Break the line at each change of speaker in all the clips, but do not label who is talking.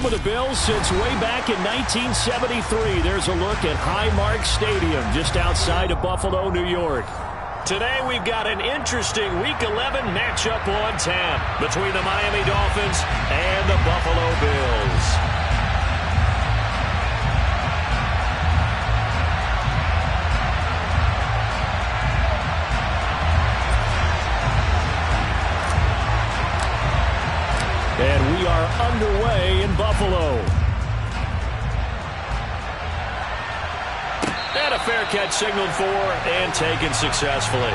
with the Bills since way back in 1973. There's a look at Highmark Stadium just outside of Buffalo, New York. Today we've got an interesting Week 11 matchup on tap between the Miami Dolphins and the Buffalo Bills. And we are underway in Buffalo. And a fair catch signaled for and taken successfully.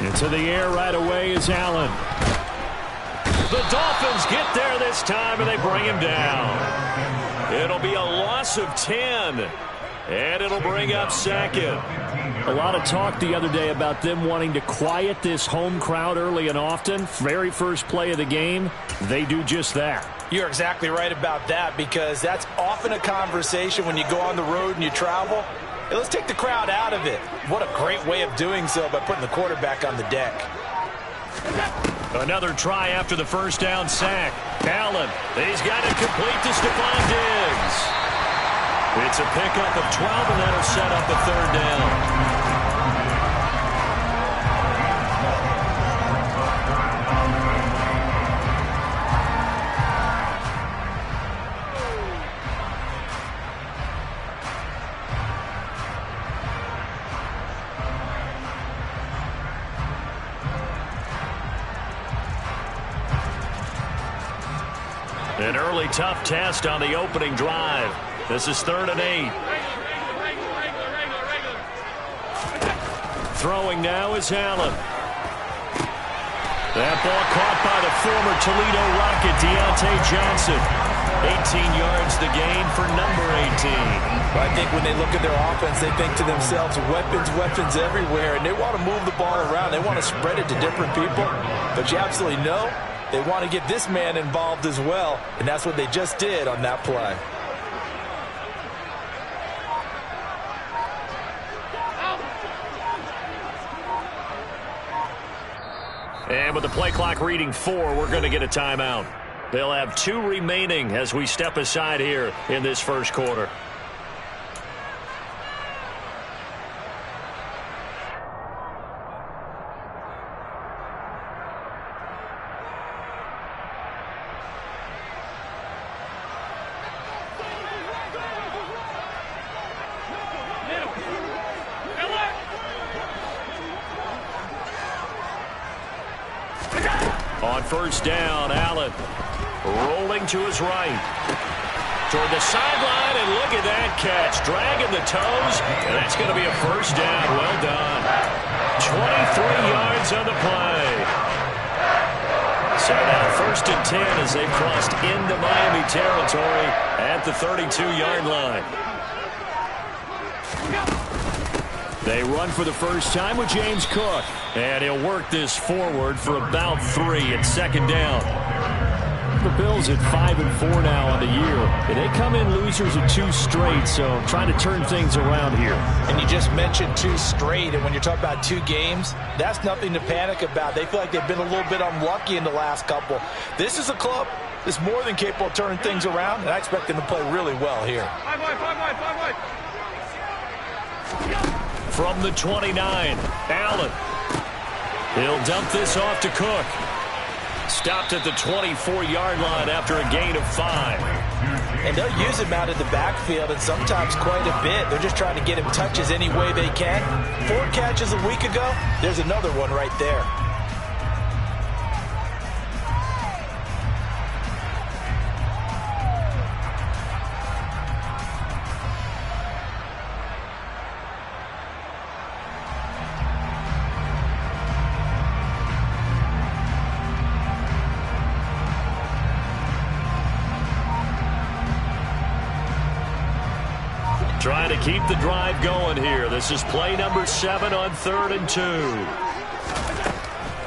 Into the air right away is Allen. The Dolphins get there this time, and they bring him down. It'll be a loss of 10, and it'll bring up second. A lot of talk the other day about them wanting to quiet this home crowd early and often. Very first play of the game, they do just that.
You're exactly right about that, because that's often a conversation when you go on the road and you travel. Hey, let's take the crowd out of it. What a great way of doing so by putting the quarterback on the deck.
Another try after the first down sack. Allen, he's got it complete to Stephon Diggs. It's a pickup of 12, and that'll set up a third down. An early tough test on the opening drive. This is 3rd and 8. Throwing now is Allen. That ball caught by the former Toledo Rocket, Deontay Johnson. 18 yards the gain for number 18.
I think when they look at their offense, they think to themselves, weapons everywhere, and they want to move the ball around. They want to spread it to different people. But you absolutely know they want to get this man involved as well, and that's what they just did on that play.
And with the play clock reading 4, we're going to get a timeout. They'll have 2 remaining as we step aside here in this first quarter. On first down, Allen rolling to his right. Toward the sideline, and look at that catch. Dragging the toes, and that's going to be a first down. Well done. 23 yards on the play. So now 1st and 10 as they crossed into Miami territory at the 32-yard line. They run for the first time with James Cook. And he'll work this forward for about 3 at 2nd down. The Bills at 5-4 now on the year. And they come in losers of 2 straight, so trying to turn things around here.
And you just mentioned 2 straight, and when you're talking about 2 games, that's nothing to panic about. They feel like they've been a little bit unlucky in the last couple. This is a club that's more than capable of turning things around, and I expect them to play really well here.
From the 29, Allen. He'll dump this off to Cook. Stopped at the 24-yard line after a gain of 5.
And they'll use him out of the backfield, and sometimes quite a bit. They're just trying to get him touches any way they can. 4 catches a week ago. There's another one right there.
trying to keep the drive going here. This is play number 7 on 3rd and 2.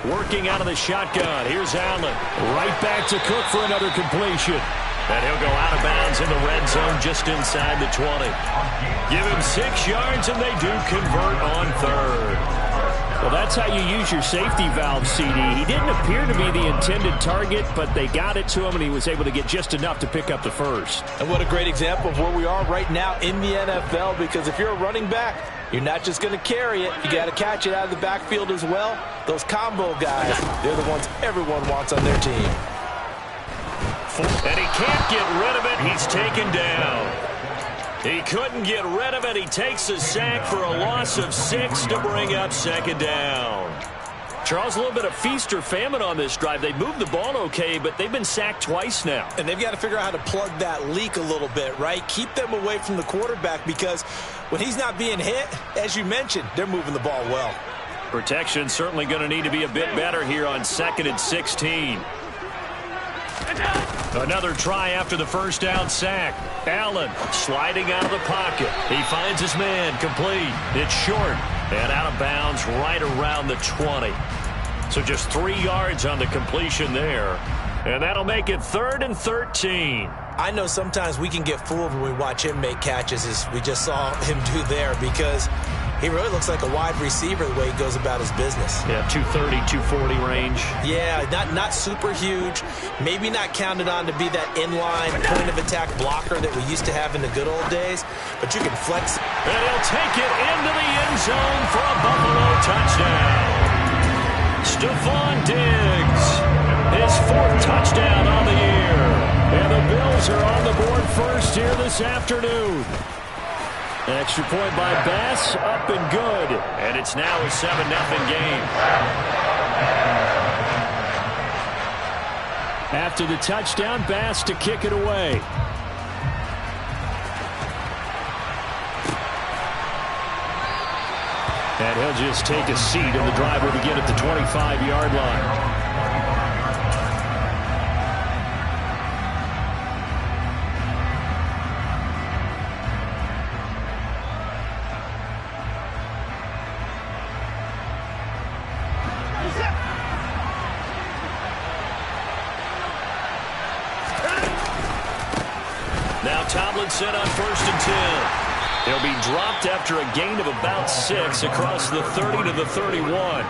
Working out of the shotgun. Here's Allen. Right back to Cook for another completion. And he'll go out of bounds in the red zone just inside the 20. Give him 6 yards, and they do convert on 3rd.
Well, that's how you use your safety valve, CD. He didn't appear to be the intended target, but they got it to him, and he was able to get just enough to pick up the first.
And what a great example of where we are right now in the NFL, because if you're a running back, you're not just going to carry it. You got to catch it out of the backfield as well. Those combo guys, they're the ones everyone wants on their team.
And he can't get rid of it. He's taken down. He couldn't get rid of it. He takes a sack for a loss of 6 to bring up 2nd down.
Charles, a little bit of feast or famine on this drive. They moved the ball okay, but they've been sacked twice now.
And they've got to figure out how to plug that leak a little bit, right? Keep them away from the quarterback, because when he's not being hit, as you mentioned, they're moving the ball well.
Protection certainly going to need to be a bit better here on 2nd and 16. Another try after the first down sack. Allen sliding out of the pocket. He finds his man complete. It's short and out of bounds right around the 20. So just 3 yards on the completion there. And that'll make it 3rd and 13.
I know sometimes we can get fooled when we watch him make catches, as we just saw him do there, because he really looks like a wide receiver the way he goes about his business.
Yeah, 230, 240 range.
Yeah, not super huge. Maybe not counted on to be that inline point-of-attack blocker that we used to have in the good old days, but you can flex.
And he'll take it into the end zone for a Buffalo touchdown. Stephon Diggs, his 4th touchdown on the year. And the Bills are on the board first here this afternoon. Extra point by Bass, up and good. And it's now a 7-0 game.
After the touchdown, Bass to kick it away.
And he'll just take a seat, and the drive will begin at the 25-yard line. Set on 1st and 10. He'll be dropped after a gain of about 6 across the 30 to the 31.
Well,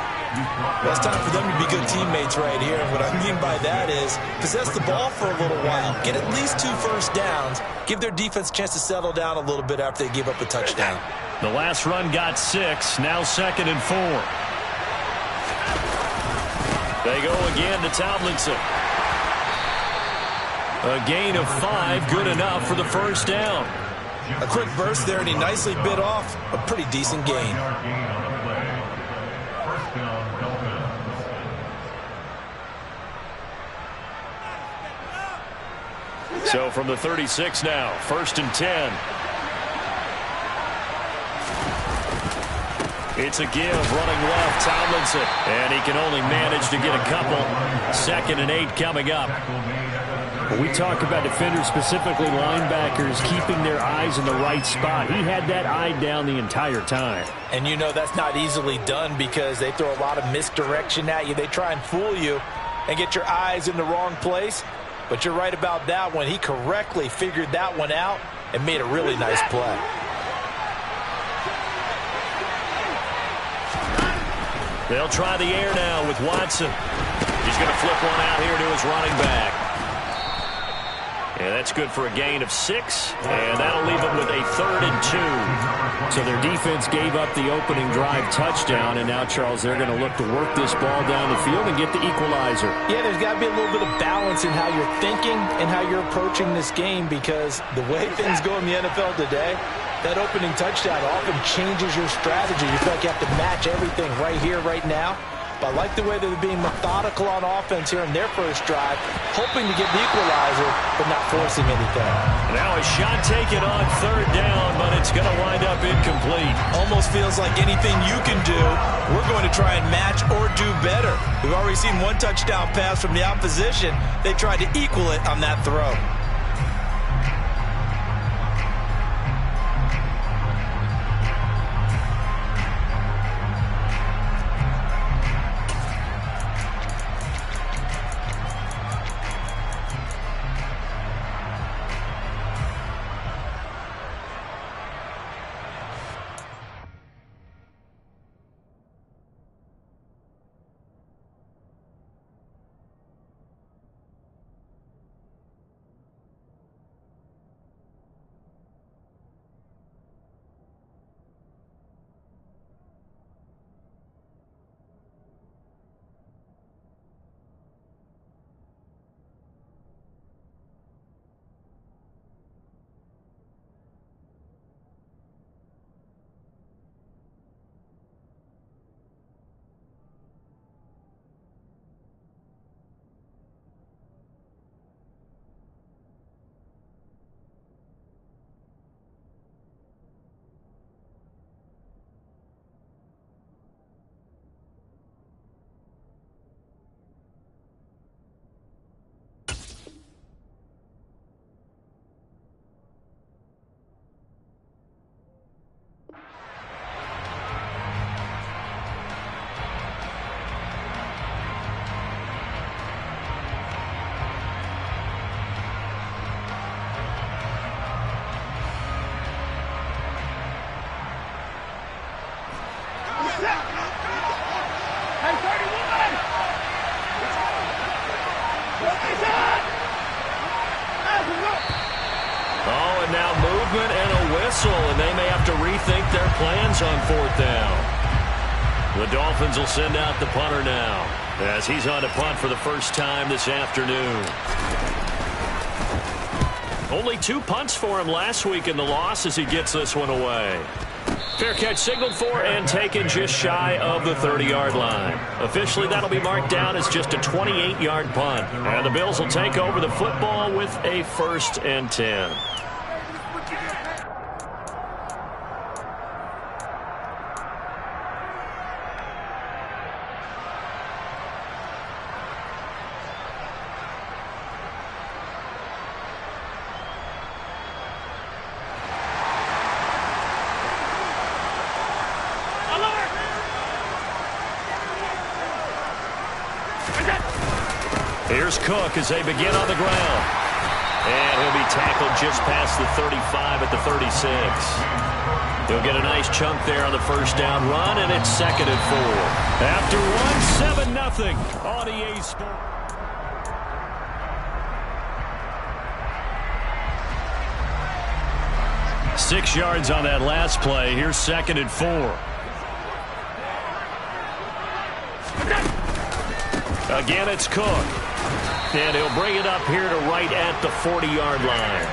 it's time for them to be good teammates right here. And what I mean by that is possess the ball for a little while. Get at least 2 first downs. Give their defense a chance to settle down a little bit after they give up a touchdown.
The last run got 6. Now 2nd and 4. They go again to Tomlinson. A gain of 5, good enough for the first down.
A quick burst there, and he nicely bit off a pretty decent gain.
So from the 36 now, 1st and 10. It's a give, running left, Tomlinson. And he can only manage to get a couple. 2nd and 8 coming up.
When we talk about defenders, specifically linebackers, keeping their eyes in the right spot, he had that eye down the entire time.
And you know that's not easily done, because they throw a lot of misdirection at you. They try and fool you and get your eyes in the wrong place. But you're right about that one. He correctly figured that one out and made a really nice play.
They'll try the air now with Watson. He's going to flip one out here to his running back. Yeah, that's good for a gain of 6, and that'll leave them with a 3rd and 2.
So their defense gave up the opening drive touchdown, and now, Charles, they're going to look to work this ball down the field and get the equalizer.
Yeah, there's got to be a little bit of balance in how you're thinking and how you're approaching this game, because the way things go in the NFL today, that opening touchdown often changes your strategy. You feel like you have to match everything right here, right now. But I like the way they're being methodical on offense here in their first drive, hoping to get the equalizer, but not forcing anything.
Now a shot taken on 3rd down, but it's going to wind up incomplete.
Almost feels like anything you can do, we're going to try and match or do better. We've already seen 1 touchdown pass from the opposition. They tried to equal it on that throw.
on 4th down. The Dolphins will send out the punter now, as he's on to punt for the first time this afternoon. Only 2 punts for him last week in the loss as he gets this one away. Fair catch signaled for and taken just shy of the 30-yard line. Officially, that'll be marked down as just a 28-yard punt. And the Bills will take over the football with a 1st and 10. Here's Cook as they begin on the ground. And he'll be tackled just past the 35 at the 36. He'll get a nice chunk there on the first down run, and it's 2nd and 4. After one, 7-0 on EA Sports. Six yards on that last play. Here's 2nd and 4. Again, it's Cook. And he'll bring it up here to right at the 40-yard line.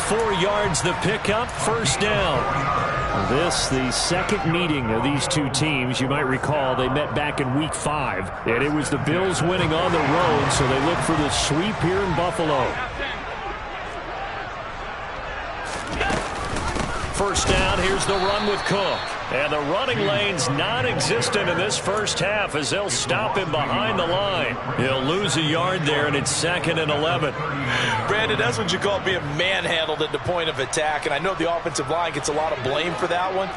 4 yards the pickup, 1st down. This, the second meeting of these two teams. You might recall they met back in Week 5. And it was the Bills winning on the road, so they look for the sweep here in Buffalo. 1st down, here's the run with Cook. And the running lane's non-existent in this first half as they'll stop him behind the line. He'll lose a yard there, and it's 2nd and 11.
Brandon, that's what you call being manhandled at the point of attack. And I know the offensive line gets a lot of blame for that one.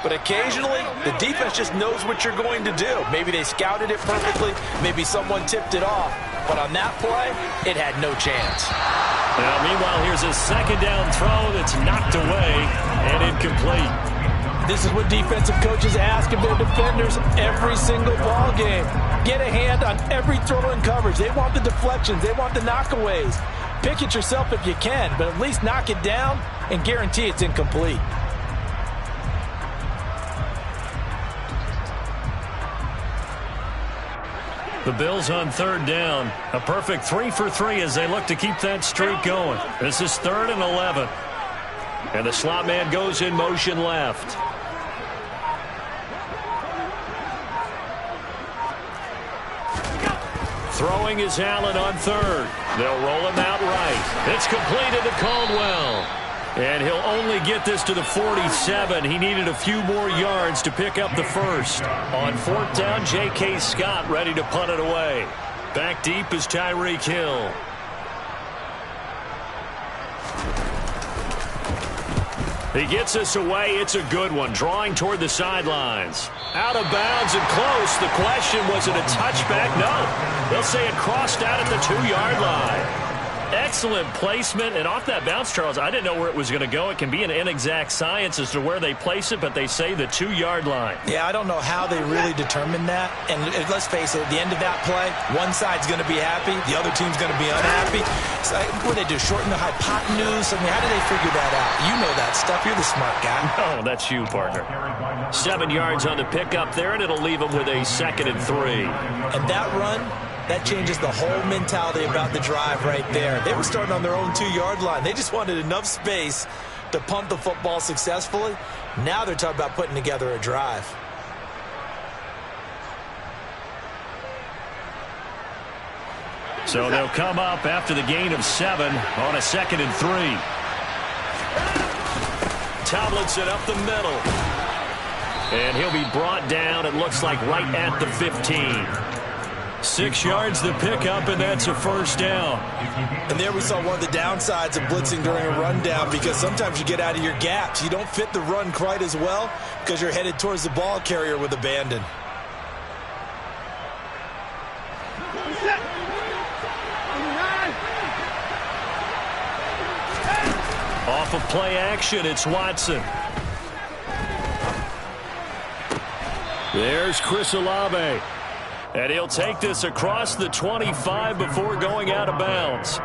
But occasionally, the defense just knows what you're going to do. Maybe they scouted it perfectly. Maybe someone tipped it off. But on that play, it had no chance.
Now, meanwhile, here's a 2nd down throw that's knocked away and incomplete.
This is what defensive coaches ask of their defenders every single ball game. Get a hand on every throw in coverage. They want the deflections. They want the knockaways. Pick it yourself if you can, but at least knock it down and guarantee it's incomplete.
The Bills on 3rd down. A perfect 3 for 3 as they look to keep that streak going. This is 3rd and 11. And the slot man goes in motion left. Throwing is Allen on 3rd. They'll roll him out right. It's completed to Caldwell. And he'll only get this to the 47. He needed a few more yards to pick up the 1st. On 4th down, J.K. Scott ready to punt it away. Back deep is Tyreek Hill. He gets this away. It's a good one. Drawing toward the sidelines. Out of bounds and close. The question, was it a touchback? No. They'll say it crossed out at the 2-yard line. Excellent placement, and off that bounce, Charles, I didn't know where it was going to go. It can be an inexact science as to where they place it, but they say the 2-yard line.
Yeah, I don't know how they really determined that. And let's face it, at the end of that play, one side's going to be happy, the other team's going to be unhappy. So, what do they do, shorten the hypotenuse? I mean, how do they figure that out? You know that stuff. You're the smart guy.
Oh, that's you, partner. 7 yards on the pickup there, and it'll leave them with a 2nd and 3.
And that run, that changes the whole mentality about the drive right there. They were starting on their own 2-yard line. They just wanted enough space to punt the football successfully. Now they're talking about putting together a drive.
So they'll come up after the gain of 7 on a 2nd and 3. Tomlinson up the middle. And he'll be brought down, it looks like, right at the 15. 6 yards the pickup, and that's a 1st down.
And there we saw one of the downsides of blitzing during a rundown, because sometimes you get out of your gaps. You don't fit the run quite as well because you're headed towards the ball carrier with abandon.
Off of play action, it's Watson. There's Chris Olave. And he'll take this across the 25 before going out of bounds.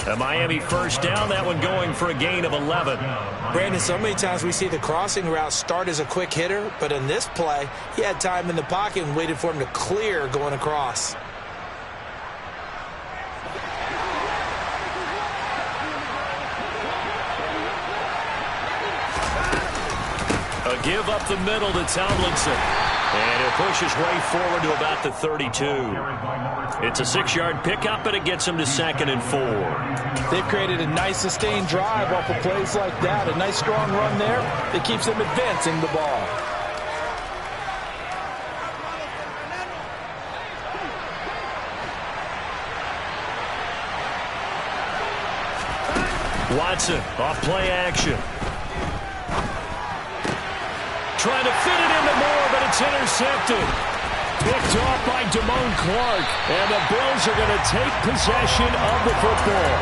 A Miami first down, that one going for a gain of 11.
Brandon, so many times we see the crossing route start as a quick hitter, but in this play, he had time in the pocket and waited for him to clear going across.
A give up the middle to Tomlinson. And he'll push his way forward to about the 32. It's a 6-yard pickup, and it gets him to 2nd and 4.
They've created a nice sustained drive off of plays like that. A nice strong run there that keeps them advancing the ball.
Watson off play action. Trying to fit it into Moore, but it's intercepted. Picked off by Damone Clark. And the Bills are going to take possession of the football.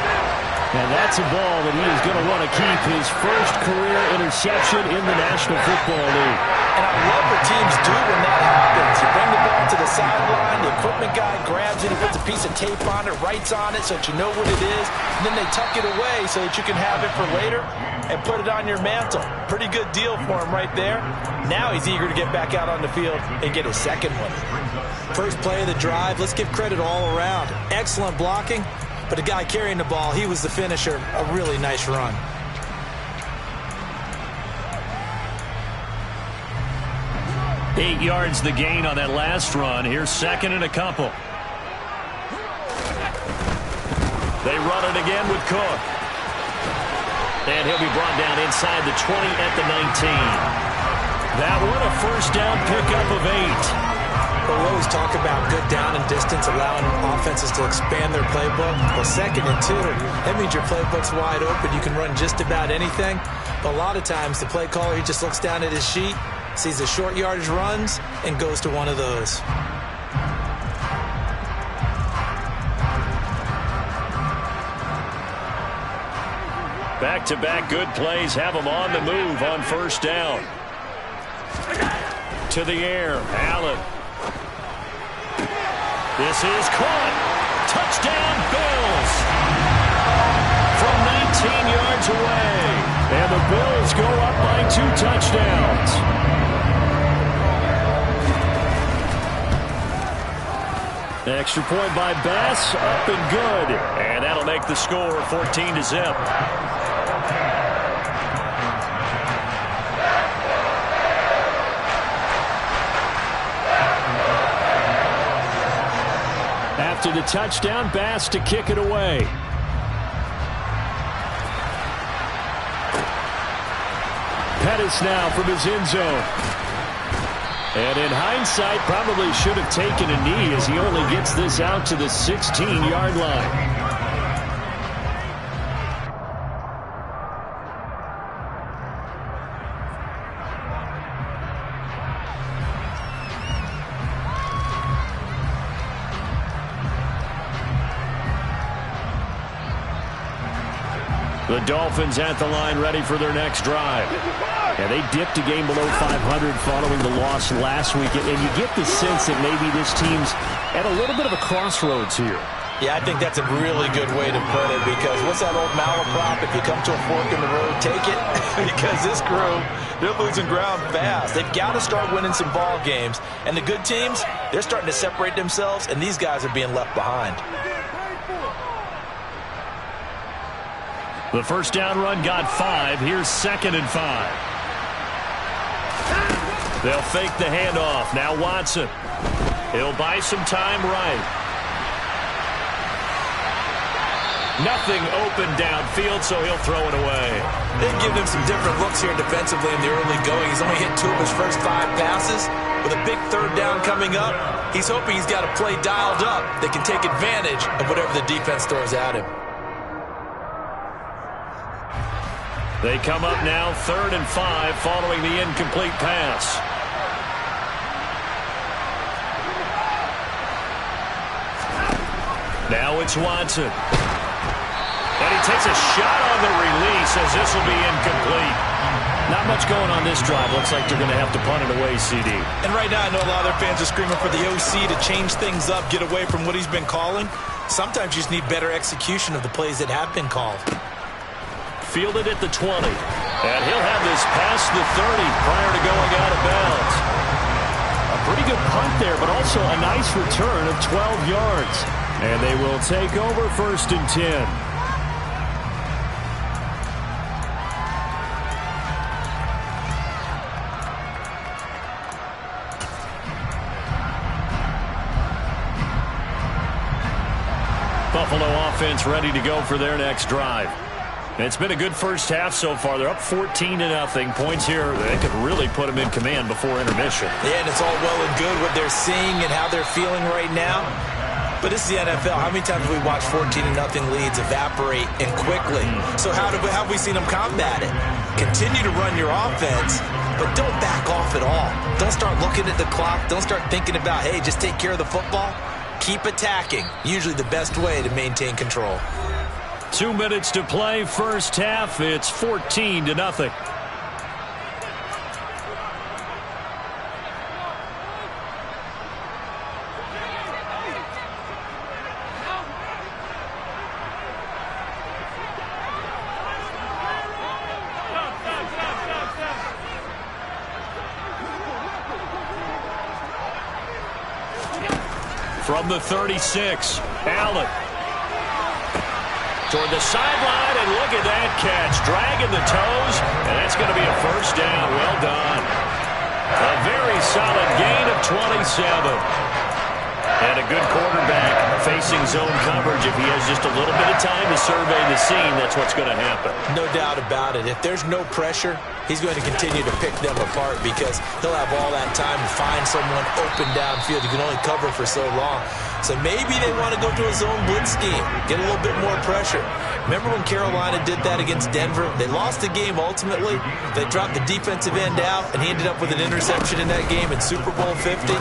And that's a ball that he is going to want to keep, his first career interception in the National Football League.
And I love what teams do when that happens. You bring the ball to the sideline, the equipment guy grabs it, he puts a piece of tape on it, writes on it so that you know what it is, and then they tuck it away so that you can have it for later and put it on your mantle. Pretty good deal for him right there. Now he's eager to get back out on the field and get his second one. First play of the drive, let's give credit all around. Excellent blocking, but the guy carrying the ball, he was the finisher. A really nice run.
Eight yards the gain on that last run. Here's 2nd and a couple. They run it again with Cook. And he'll be brought down inside the 20 at the 19. That one a first down pickup of 8.
Well, we always talk about good down and distance, allowing offenses to expand their playbook. Well, 2nd and 2, that means your playbook's wide open. You can run just about anything. But a lot of times, the play caller, he just looks down at his sheet, sees the short yardage runs, and goes to one of those.
Back-to-back good plays have them on the move on first down. To the air, Allen. This is caught. Touchdown, Bills. From 19 yards away. And the Bills go up by 2 touchdowns. Extra point by Bass, up and good. And that'll make the score 14-0. After the touchdown, Bass to kick it away. Pettis now from his end zone. And in hindsight, probably should have taken a knee as he only gets this out to the 16-yard line. The Dolphins at the line ready for their next drive. And they dipped a game below 500 following the loss last week. And you get the sense that maybe this team's at a little bit of a crossroads here.
Yeah, I think that's a really good way to put it, because what's that old malaprop? If you come to a fork in the road, take it. Because this crew, they're losing ground fast. They've got to start winning some ball games. And the good teams, they're starting to separate themselves, and these guys are being left behind.
The first down run got 5. Here's 2nd and 5. They'll fake the handoff. Now Watson. He'll buy some time right. Nothing open downfield, so he'll throw it away.
They've given him some different looks here defensively in the early going. He's only hit 2 of his first 5 passes. With a big third down coming up, he's hoping he's got a play dialed up that can take advantage of whatever the defense throws at him.
They come up now 3rd and 5 following the incomplete pass. Now it's Watson. And he takes a shot on the release as this will be incomplete. Not much going on this drive. Looks like they're going to have to punt it away, CD.
And right now I know a lot of their fans are screaming for the OC to change things up, get away from what he's been calling. Sometimes you just need better execution of the plays that have been called.
Fielded at the 20. And he'll have this past the 30 prior to going out of bounds.
A pretty good punt there, but also a nice return of 12 yards. And they will take over 1st and 10. Buffalo offense ready to go for their next drive. And it's been a good first half so far. They're up 14-0. Points here, they could really put them in command before intermission.
Yeah, and it's all well and good what they're seeing and how they're feeling right now. But this is the NFL. How many times have we watched 14-0 leads evaporate and quickly? So how have we seen them combat it? Continue to run your offense, but don't back off at all. Don't start looking at the clock. Don't start thinking about, hey, just take care of the football. Keep attacking. Usually the best way to maintain control.
2 minutes to play, first half. It's 14-0. From the 36, Allen. Toward the sideline, and look at that catch. Dragging the toes, and that's going to be a first down. Well done. A very solid gain of 27. And a good quarterback facing zone coverage. If he has just a little bit of time to survey the scene, that's what's going to happen.
No doubt about it. If there's no pressure, he's going to continue to pick them apart because he'll have all that time to find someone open downfield. You can only cover for so long. So maybe they want to go to a zone blitz scheme, get a little bit more pressure. Remember when Carolina did that against Denver? They lost the game ultimately. They dropped the defensive end out, and he ended up with an interception in that game in Super Bowl 50.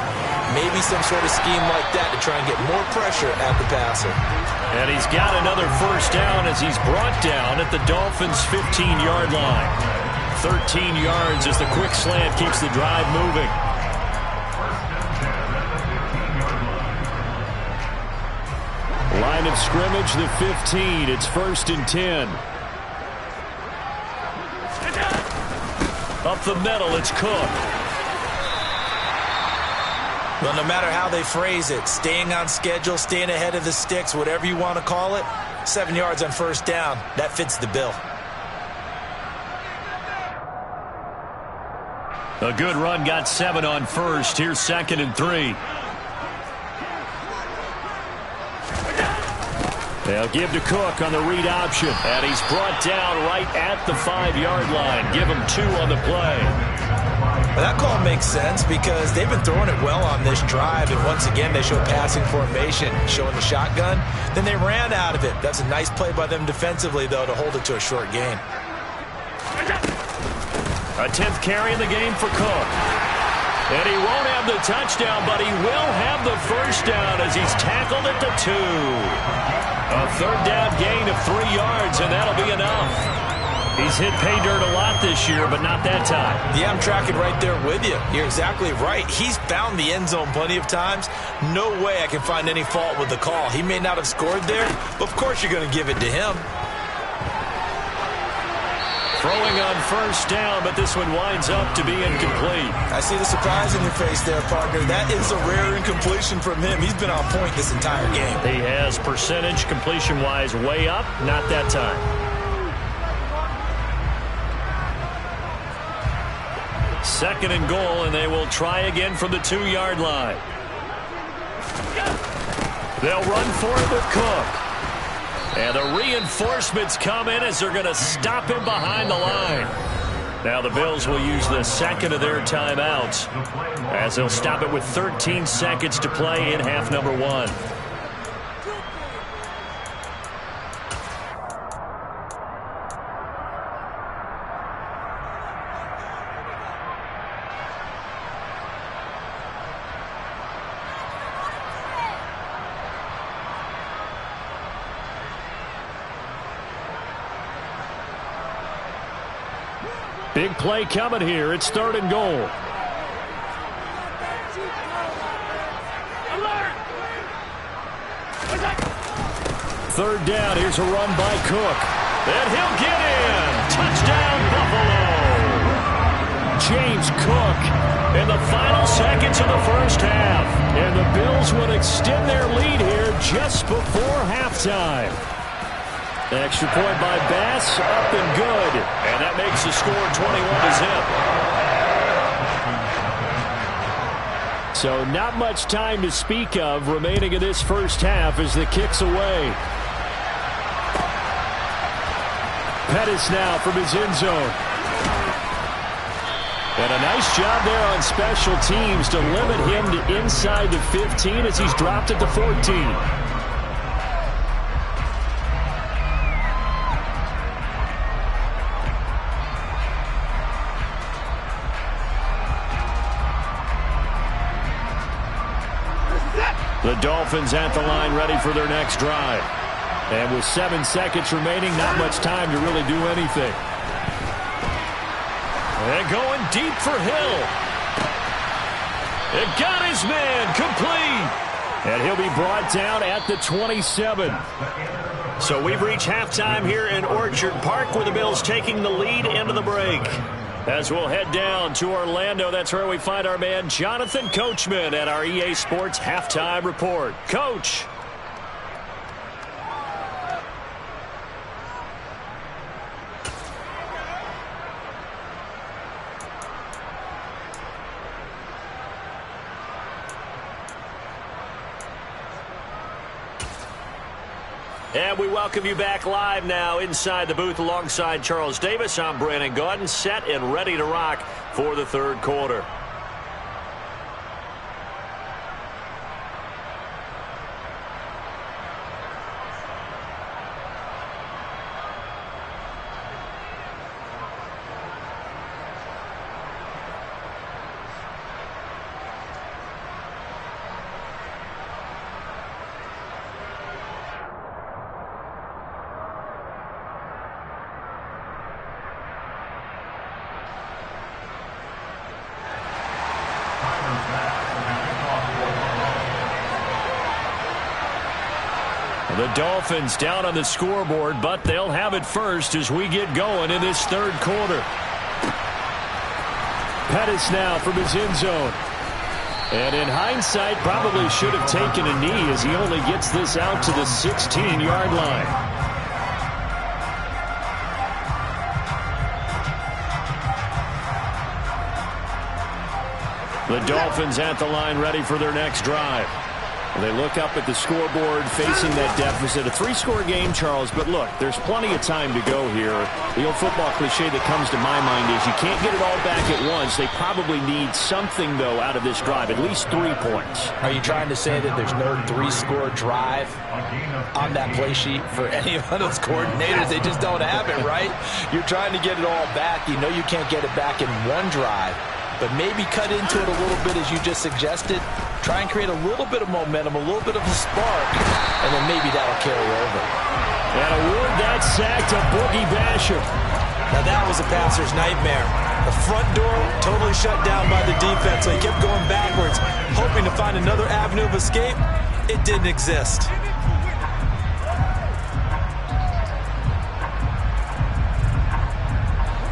Maybe some sort of scheme like that to try and get more pressure at the passer.
And he's got another first down as he's brought down at the Dolphins' 15-yard line. 13 yards as the quick slant keeps the drive moving. Line of scrimmage, the 15. It's 1st and 10. Up the middle, it's Cook.
Well, no matter how they phrase it, staying on schedule, staying ahead of the sticks, whatever you want to call it, 7 yards on first down, that fits the bill.
A good run, got 7 on first. Here's 2nd and 3. They'll give to Cook on the read option. And he's brought down right at the 5-yard line. Give him 2 on the play.
Well, that call makes sense because they've been throwing it well on this drive. And once again, they show passing formation, showing the shotgun. Then they ran out of it. That's a nice play by them defensively, though, to hold it to a short gain.
A 10th carry in the game for Cook. And he won't have the touchdown, but he will have the first down as he's tackled at the 2. A third down gain of 3 yards, and that'll be enough. He's hit pay dirt a lot this year, but not that time.
Yeah, I'm tracking right there with you. You're exactly right. He's found the end zone plenty of times. No way I can find any fault with the call. He may not have scored there, but of course you're going to give it to him.
Throwing on first down, but this one winds up to be incomplete.
I see the surprise in your face there, partner. That is a rare incompletion from him. He's been on point this entire game.
He has percentage completion-wise way up, not that time. Second and goal, and they will try again from the 2-yard line. They'll run for it with Cook. And the reinforcements come in as they're going to stop him behind the line. Now the Bills will use the second of their timeouts as they'll stop it with 13 seconds to play in half number 1. Big play coming here. It's 3rd and goal.
third down. Here's a run by Cook. And he'll get in. Touchdown, Buffalo. James Cook in the final seconds of the first half. And the Bills would extend their lead here just before halftime. Extra point by Bass, up and good. And that makes the score 21-zip. So not much time to speak of remaining in this first half as the kick's away. Pettis now from his end zone. And a nice job there on special teams to limit him to inside the 15 as he's dropped it to 14. The Dolphins at the line ready for their next drive. And with 7 seconds remaining, not much time to really do anything. And going deep for Hill. It got his man complete. And he'll be brought down at the 27. So we've reached halftime here in Orchard Park with the Bills taking the lead into the break. As we'll head down to Orlando, that's where we find our man Jonathan Coachman at our EA Sports Halftime Report. Coach. And we welcome you back live now inside the booth alongside Charles Davis. I'm Brandon Gaudin, set and ready to rock for the third quarter. The Dolphins down on the scoreboard, but they'll have it first as we get going in this third quarter. Pettis now from his end zone. And in hindsight, probably should have taken a knee as he only gets this out to the 16-yard line. The Dolphins at the line ready for their next drive. They look up at the scoreboard facing that deficit. A 3-score game, Charles, but look, there's plenty of time to go here. The old football cliche that comes to my mind is you can't get it all back at once. They probably need something, though, out of this drive, at least 3 points.
Are you trying to say that there's no 3-score drive on that play sheet for any of those coordinators? They just don't have it, right? You're trying to get it all back. You know you can't get it back in one drive, but maybe cut into it a little bit as you just suggested. Try and create a little bit of momentum, a little bit of a spark, and then maybe that'll carry over.
And award that sack to Boogie Basham.
Now that was a passer's nightmare. The front door totally shut down by the defense, so he kept going backwards, hoping to find another avenue of escape. It didn't exist.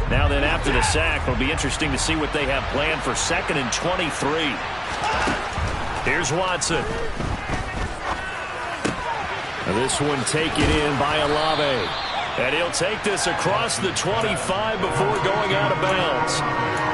Now then, after the sack, it'll be interesting to see what they have planned for 2nd and 23. Here's Watson. This one taken in by Olave. And he'll take this across the 25 before going out of bounds.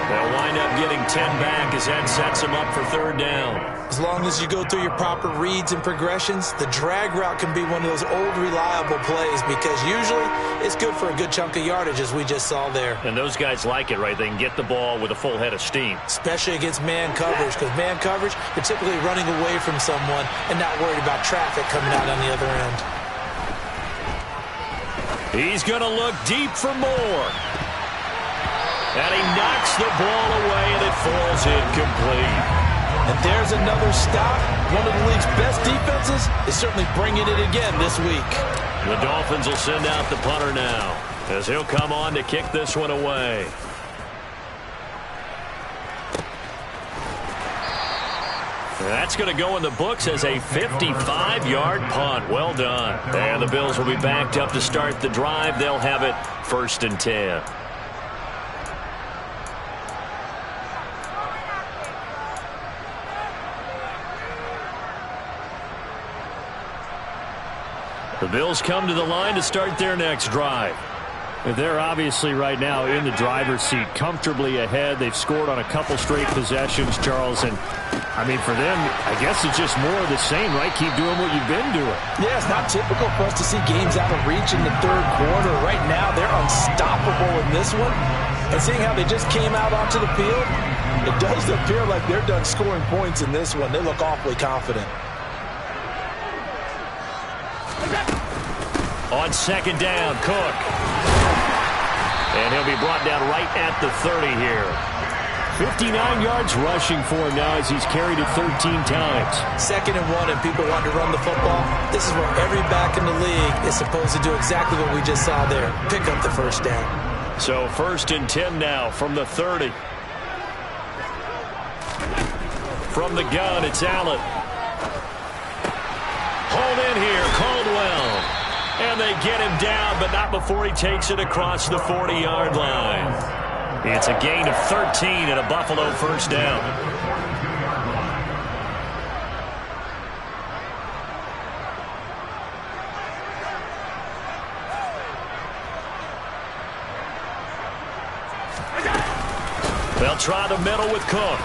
They'll wind up getting 10 back as that sets him up for 3rd down.
As long as you go through your proper reads and progressions, the drag route can be one of those old reliable plays because usually it's good for a good chunk of yardage as we just saw there.
And those guys like it, right? They can get the ball with a full head of steam.
Especially against man coverage, because man coverage, you're typically running away from someone and not worried about traffic coming out on the other end.
He's going to look deep for more. And he knocks the ball away, and it falls incomplete.
And there's another stop. One of the league's best defenses is certainly bringing it again this week.
The Dolphins will send out the punter now as he'll come on to kick this one away. That's going to go in the books as a 55-yard punt. Well done. And the Bills will be backed up to start the drive. They'll have it 1st and 10. The Bills come to the line to start their next drive.
They're obviously right now in the driver's seat, comfortably ahead. They've scored on a couple straight possessions, Charles. And, I mean, for them, I guess it's just more of the same, right? Keep doing what you've been doing.
Yeah, it's not typical for us to see games out of reach in the third quarter. Right now, they're unstoppable in this one. And seeing how they just came out onto the field, it does appear like they're done scoring points in this one. They look awfully confident.
On 2nd down, Cook. And he'll be brought down right at the 30 here.
59 yards rushing for him now as he's carried it 13 times.
2nd and 1 and people want to run the football. This is where every back in the league is supposed to do exactly what we just saw there. Pick up the 1st down.
So 1st and 10 now from the 30. From the gun, it's Allen. Hold in here, Caldwell. And they get him down, but not before he takes it across the 40-yard line. It's a gain of 13 and a Buffalo 1st down. They'll try the middle with Cook.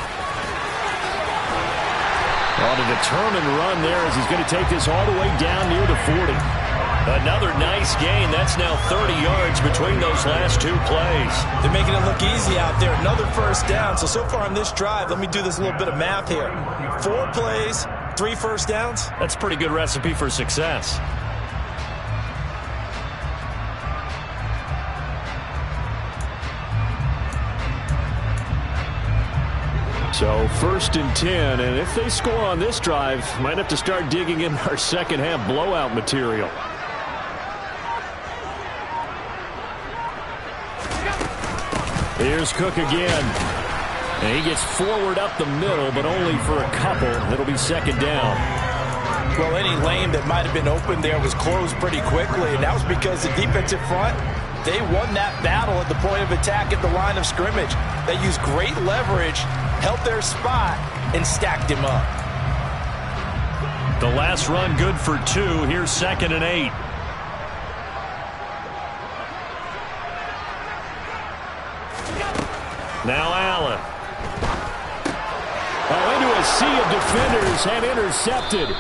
On a determined run there as he's going to take this all the way down near the 40.
Another nice gain. That's now 30 yards between those last 2 plays.
They're making it look easy out there. Another 1st down. So far on this drive, let me do this little bit of math here. 4 plays, 3 1st downs.
That's a pretty good recipe for success.
So 1st and 10, and if they score on this drive, might have to start digging in our second half blowout material. Here's Cook again. And he gets forward up the middle, but only for a couple. It'll be 2nd down.
Well, any lane that might have been open there was closed pretty quickly, and that was because the defensive front, they won that battle at the point of attack at the line of scrimmage. They used great leverage, held their spot, and stacked him up.
The last run good for 2. Here's 2nd and 8. Now Allen.
Oh, into a sea of defenders and intercepted.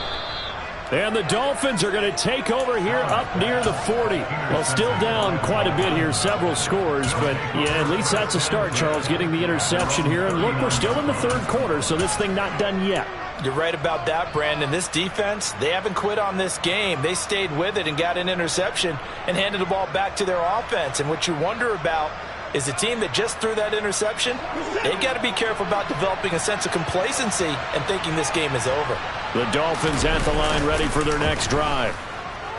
And the Dolphins are going to take over here up near the 40. Well, still down quite a bit here, several scores. But, yeah, at least that's a start, Charles, getting the interception here. And, look, we're still in the 3rd quarter, so this thing not done yet.
You're right about that, Brandon. This defense, they haven't quit on this game. They stayed with it and got an interception and handed the ball back to their offense. And what you wonder about is a team that just threw that interception, they've got to be careful about developing a sense of complacency and thinking this game is over.
The Dolphins at the line ready for their next drive.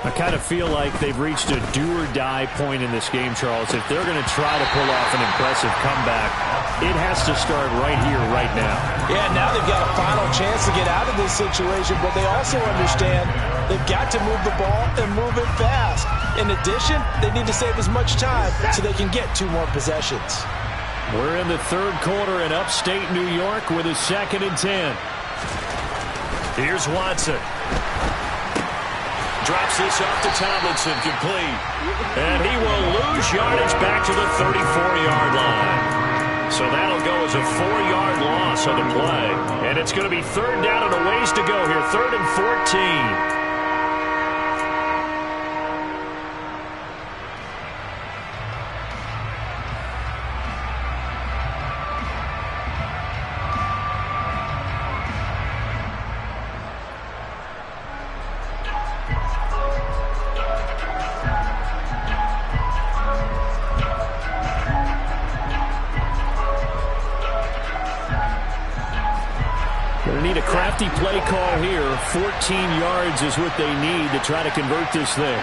I kind of feel like they've reached a do-or-die point in this game, Charles. If they're going to try to pull off an impressive comeback, it has to start right here, right now.
Yeah, now they've got a final chance to get out of this situation, but they also understand they've got to move the ball and move it fast. In addition, they need to save as much time so they can get 2 more possessions.
We're in the 3rd quarter in upstate New York with a 2nd and 10.
Here's Watson. Drops this off to Tomlinson, complete. And he will lose yardage back to the 34-yard line. So that'll go as a 4-yard loss on the play. And it's going to be 3rd down and a ways to go here, 3rd and 14.
Need a crafty play call here. 14 yards is what they need to try to convert this thing.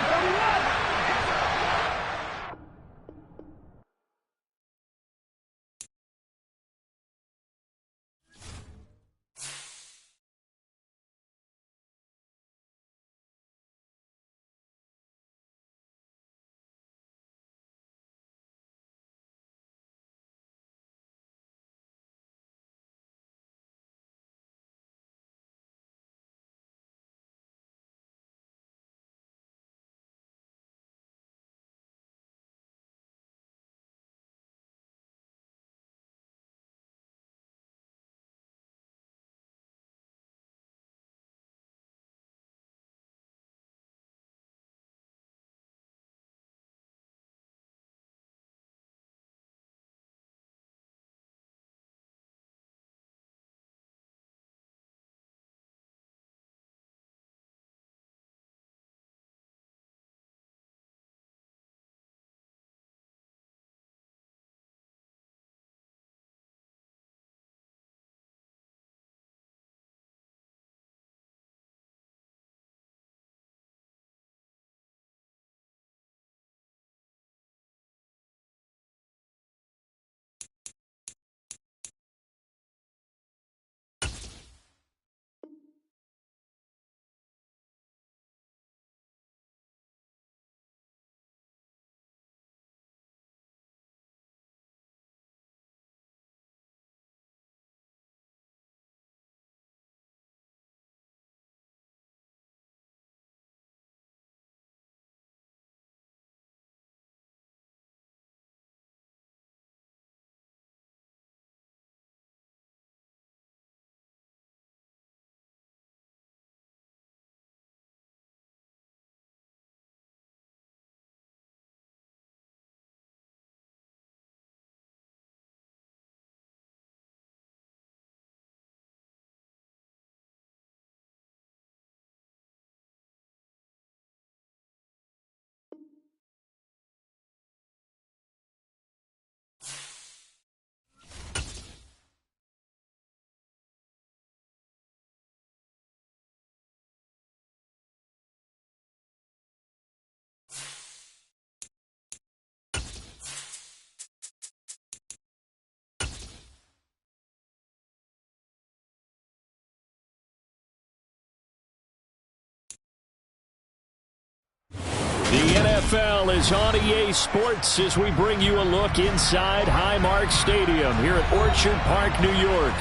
The NFL is on EA Sports as we bring you a look inside Highmark Stadium here at Orchard Park, New York.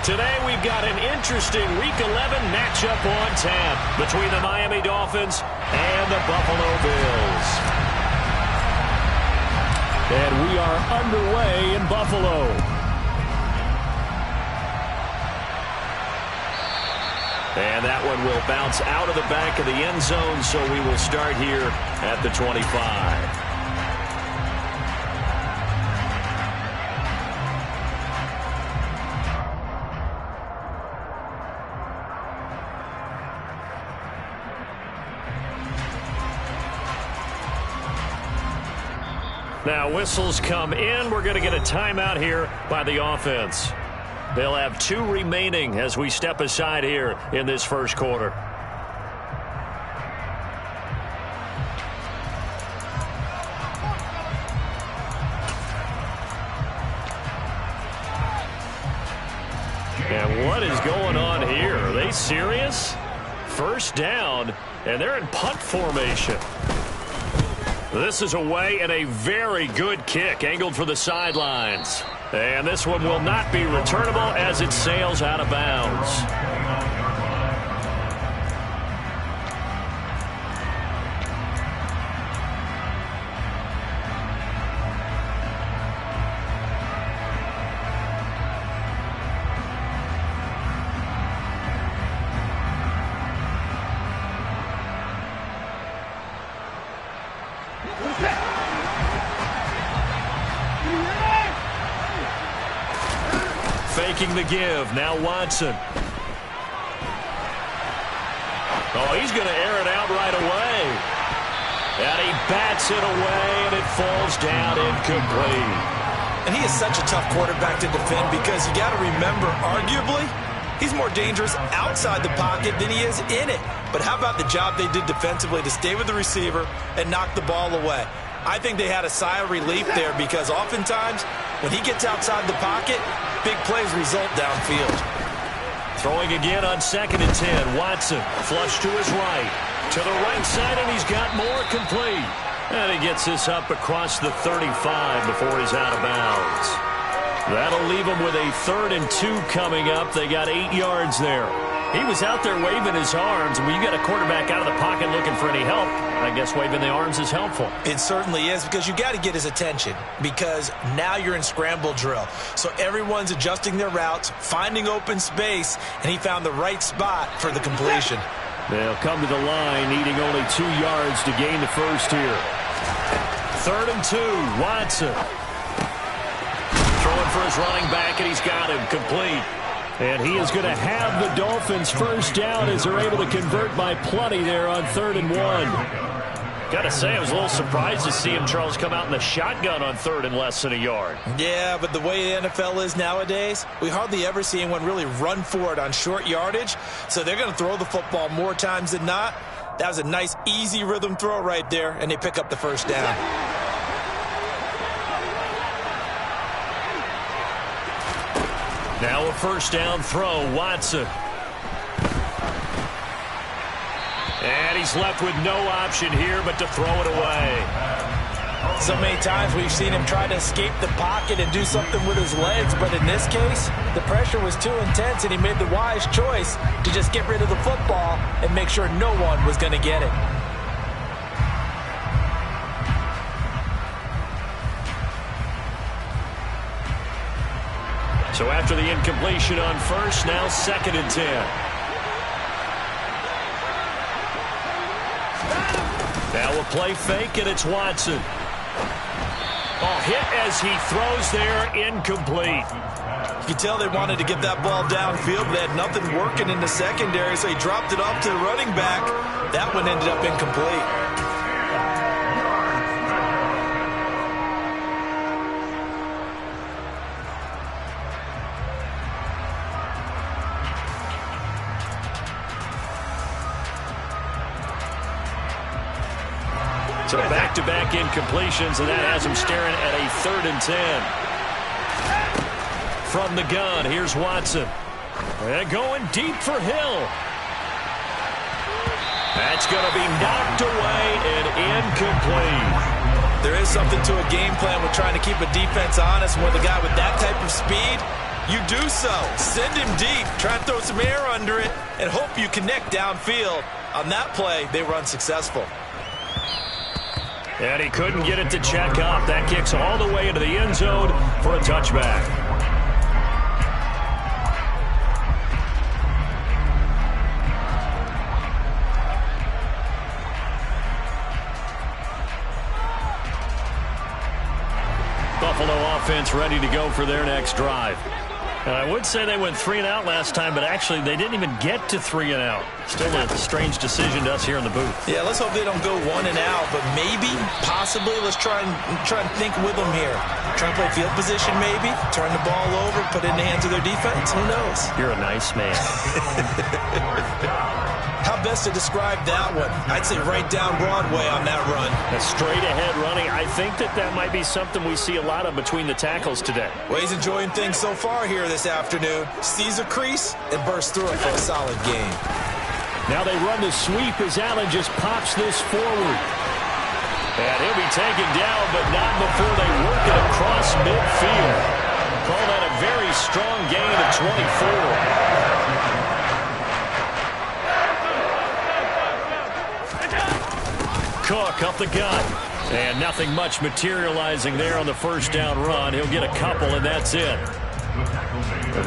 Today we've got an interesting Week 11 matchup on tap between the Miami Dolphins and the Buffalo Bills. And we are underway in Buffalo. And that one will bounce out of the back of the end zone, so we will start here at the 25. Now whistles come in. We're going to get a timeout here by the offense. They'll have 2 remaining as we step aside here in this first quarter. And what is going on here? Are they serious? First down, and they're in punt formation. This is away and a very good kick angled for the sidelines. And this one will not be returnable as it sails out of bounds. Faking the give. Now Watson. Oh, he's going to air it out right away. And he bats it away, and it falls down incomplete.
And he is such a tough quarterback to defend because you got to remember, arguably, he's more dangerous outside the pocket than he is in it. But how about the job they did defensively to stay with the receiver and knock the ball away? I think they had a sigh of relief there because oftentimes when he gets outside the pocket, big plays result downfield.
Throwing again on 2nd and 10. Watson flush to his right. To the right side, and he's got more complete. And he gets this up across the 35 before he's out of bounds. That'll leave him with a 3rd and 2 coming up. They got 8 yards there. He was out there waving his arms. When you get a quarterback out of the pocket looking for any help, I guess waving the arms is helpful.
It certainly is because you got to get his attention because now you're in scramble drill. So everyone's adjusting their routes, finding open space, and he found the right spot for the completion.
They'll come to the line, needing only 2 yards to gain the first here. 3rd and 2, Watson. Throwing for his running back, and he's got him complete. And he is going to have the Dolphins first down as they're able to convert by plenty there on 3rd and 1. Got to say, I was a little surprised to see him, Charles, come out in the shotgun on 3rd and less than a yard.
Yeah, but the way the NFL is nowadays, we hardly ever see anyone really run for it on short yardage. So they're going to throw the football more times than not. That was a nice, easy rhythm throw right there, and they pick up the first down.
Now a first down throw, Watson. And he's left with no option here but to throw it away.
So many times we've seen him try to escape the pocket and do something with his legs, but in this case, the pressure was too intense and he made the wise choice to just get rid of the football and make sure no one was going to get it.
So after the incompletion on first, now 2nd and 10. Now a play fake, and it's Watson. Oh, hit as he throws there, incomplete.
You can tell they wanted to get that ball downfield, but they had nothing working in the secondary, so he dropped it off to the running back. That one ended up incomplete.
So back-to-back incompletions, and that has him staring at a 3rd and 10. From the gun, here's Watson. And going deep for Hill. That's going to be knocked away and incomplete.
There is something to a game plan with trying to keep a defense honest. With a guy with that type of speed, you do so. Send him deep. Try and throw some air under it and hope you connect downfield. On that play, they were unsuccessful.
And he couldn't get it to check up. That kicks all the way into the end zone for a touchback. Buffalo offense ready to go for their next drive. And I would say they went 3-and-out last time, but actually they didn't even get to 3-and-out. Still a strange decision to us here in the booth.
Yeah, let's hope they don't go 1-and-out, but maybe, possibly, let's try and think with them here. Try and play field position maybe, turn the ball over, put it in the hands of their defense. Who knows?
You're a nice man.
How best to describe that one? I'd say right down Broadway on that run.
A straight-ahead running. I think that might be something we see a lot of between the tackles today.
Well, he's enjoying things so far here this afternoon. Sees a crease and bursts through it for a solid gain.
Now they run the sweep as Allen just pops this forward. And he'll be taken down, but not before they work it across midfield. Call that a very strong gain of 24. Cook up the gut. And nothing much materializing there on the first down run. He'll get a couple, and that's it.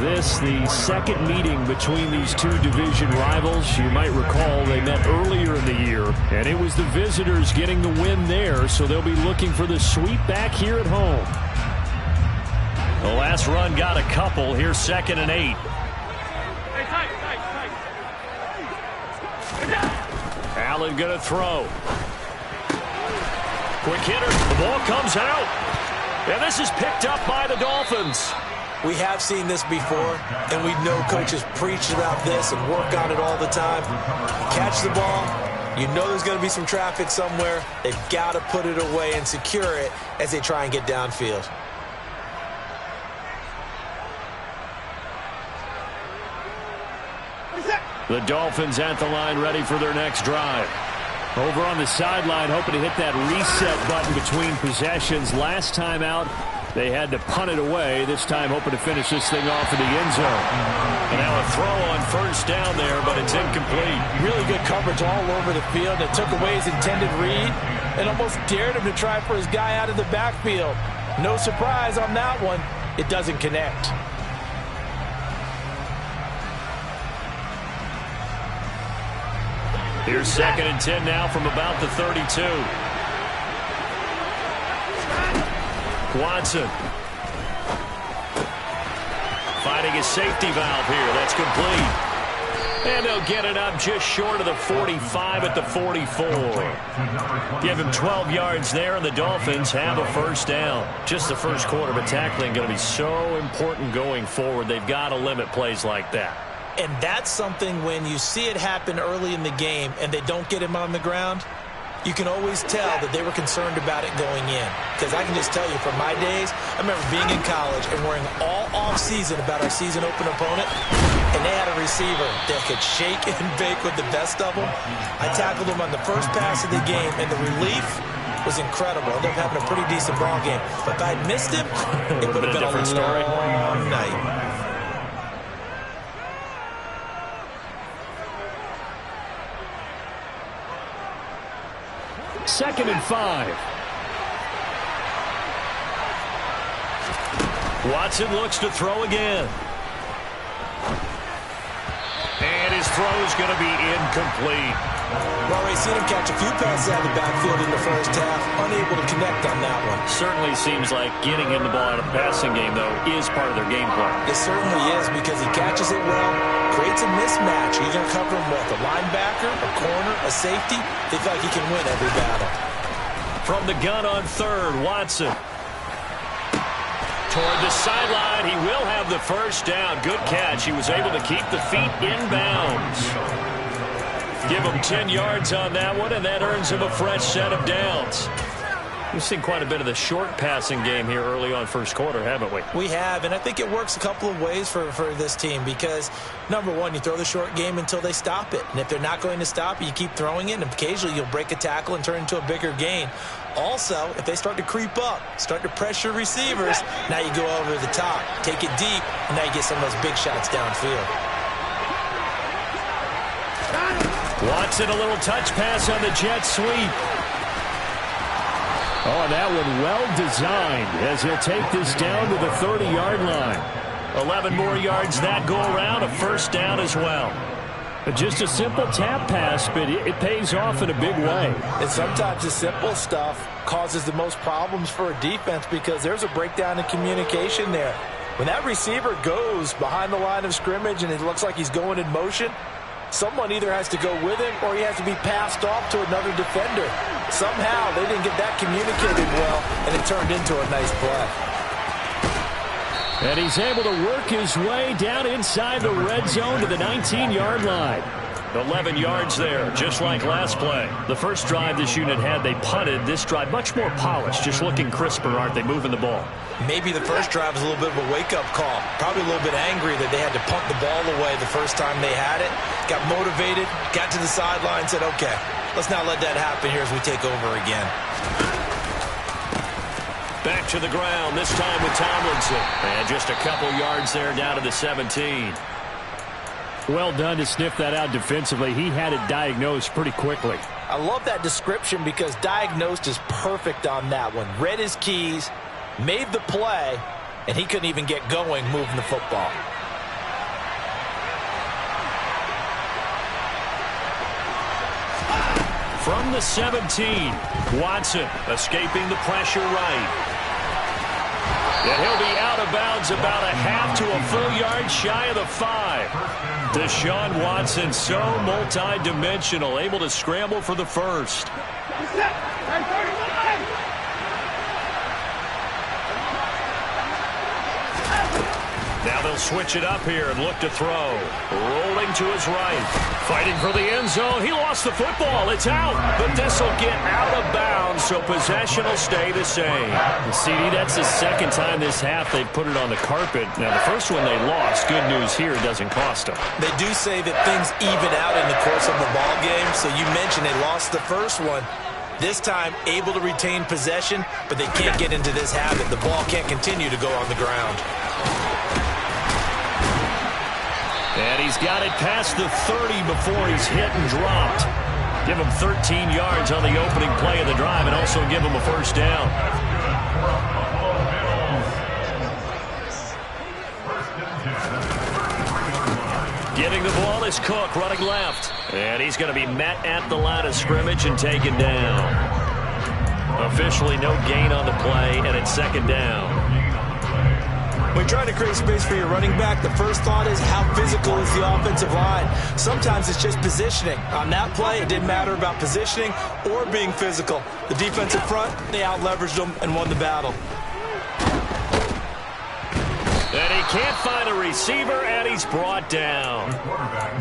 This, the second meeting between these two division rivals. You might recall they met earlier in the year, and it was the visitors getting the win there, so they'll be looking for the sweep back here at home. The last run got a couple. Here's 2nd and 8. Allen going to throw. Quick hitter. The ball comes out. And this is picked up by the Dolphins.
We have seen this before, and we know coaches preach about this and work on it all the time. Catch the ball. You know there's going to be some traffic somewhere. They've got to put it away and secure it as they try and get downfield.
The Dolphins at the line ready for their next drive. Over on the sideline, hoping to hit that reset button between possessions. Last time out, they had to punt it away. This time, hoping to finish this thing off in the end zone. And now a throw on first down there, but it's incomplete.
Really good coverage all over the field. It took away his intended read and almost dared him to try for his guy out of the backfield. No surprise on that one. It doesn't connect.
Here's 2nd and 10 now from about the 32. Watson. Finding his safety valve here. That's complete. And they'll get it up just short of the 45 at the 44. Give him 12 yards there, and the Dolphins have a first down. Just the first quarter, but tackling going to be so important going forward. They've got to limit plays like that.
And that's something when you see it happen early in the game and they don't get him on the ground, you can always tell that they were concerned about it going in. Because I can just tell you from my days, I remember being in college and worrying all off-season about our season open opponent, and they had a receiver that could shake and bake with the best of them. I tackled him on the first pass of the game, and the relief was incredible. I ended up having a pretty decent ball game. But if I'd missed him, it would have been a different story. Night.
Second and 5. Watson looks to throw again. And his throw is going to be incomplete.
Well, we've seen him catch a few passes out of the backfield in the first half, unable to connect on that one.
Certainly seems like getting him the ball out of the passing game, though, is part of their game plan.
It certainly is, because he catches it well, creates a mismatch. He's going to cover him with a linebacker, a corner, a safety. They feel like he can win every battle.
From the gun on third, Watson. Toward the sideline, he will have the first down. Good catch. He was able to keep the feet in bounds. Give him 10 yards on that one, and that earns him a fresh set of downs. We've seen quite a bit of the short passing game here early on first quarter, haven't we?
We have, and I think it works a couple of ways for this team because, number one, you throw the short game until they stop it. And if they're not going to stop it, you keep throwing it, and occasionally you'll break a tackle and turn it into a bigger gain. Also, if they start to creep up, start to pressure receivers, now you go over the top, take it deep, and now you get some of those big shots downfield.
Watson, a little touch pass on the jet sweep. Oh, that one well designed as he'll take this down to the 30-yard line. 11 more yards that go around, a first down as well. Just a simple tap pass, but it pays off in a big way.
And sometimes the simple stuff causes the most problems for a defense because there's a breakdown in communication there. When that receiver goes behind the line of scrimmage and it looks like he's going in motion, someone either has to go with him or he has to be passed off to another defender. Somehow they didn't get that communicated well, and it turned into a nice play.
And he's able to work his way down inside the red zone to the 19-yard line. 11 yards there, just like last play. The first drive this unit had, they punted. This drive, much more polished, just looking crisper, aren't they, moving the ball?
Maybe the first drive was a little bit of a wake-up call. Probably a little bit angry that they had to punt the ball away the first time they had it. Got motivated, got to the sideline, said, okay, let's not let that happen here as we take over again.
Back to the ground, this time with Tomlinson. And just a couple yards there down to the 17. Well done to sniff that out defensively. He had it diagnosed pretty quickly.
I love that description because diagnosed is perfect on that one. Read his keys, made the play, and he couldn't even get going moving the football.
From the 17, Watson escaping the pressure right. And he'll be out of bounds about a half to a full yard shy of the 5. Deshaun Watson, so multi-dimensional, able to scramble for the first. Now they'll switch it up here and look to throw. Rolling to his right. Fighting for the end zone. He lost the football. It's out. But this will get out of bounds, so possession will stay the same. CD, that's the second time this half they've put it on the carpet. Now, the first one they lost. Good news here, it doesn't cost them.
They do say that things even out in the course of the ball game. So you mentioned they lost the first one. This time, able to retain possession, but they can't get into this habit. The ball can't continue to go on the ground.
And he's got it past the 30 before he's hit and dropped. Give him 13 yards on the opening play of the drive and also give him a first down. Getting the ball is Cook running left. And he's going to be met at the line of scrimmage and taken down. Officially no gain on the play, and it's second down.
When you're trying to create space for your running back, the first thought is how physical is the offensive line. Sometimes it's just positioning. On that play, it didn't matter about positioning or being physical. The defensive front, they out-leveraged them and won the battle.
And he can't find a receiver, and he's brought down.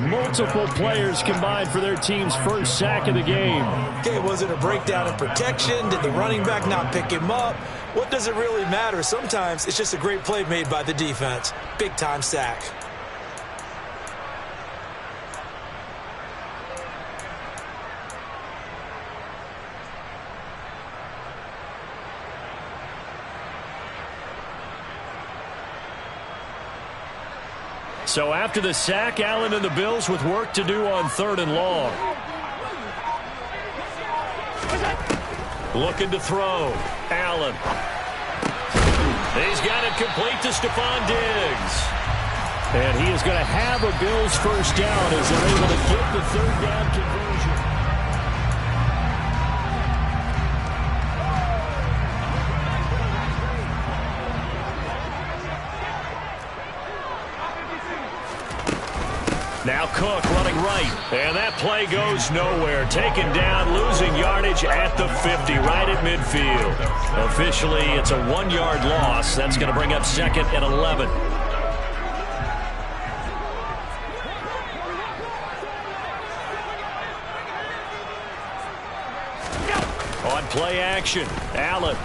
Multiple players combined for their team's first sack of the game.
Okay, was it a breakdown in protection? Did the running back not pick him up? What does it really matter? Sometimes it's just a great play made by the defense. Big-time sack.
So after the sack, Allen and the Bills with work to do on 3rd and long. Looking to throw. Allen. He's got it complete to Stephon Diggs. And he is going to have a Bills first down as they're able to get the 3rd down conversion. Now Cook running right, and that play goes nowhere. Taken down, losing yardage at the 50, right at midfield. Officially, it's a 1-yard loss. That's going to bring up 2nd and 11. On play action. Allen.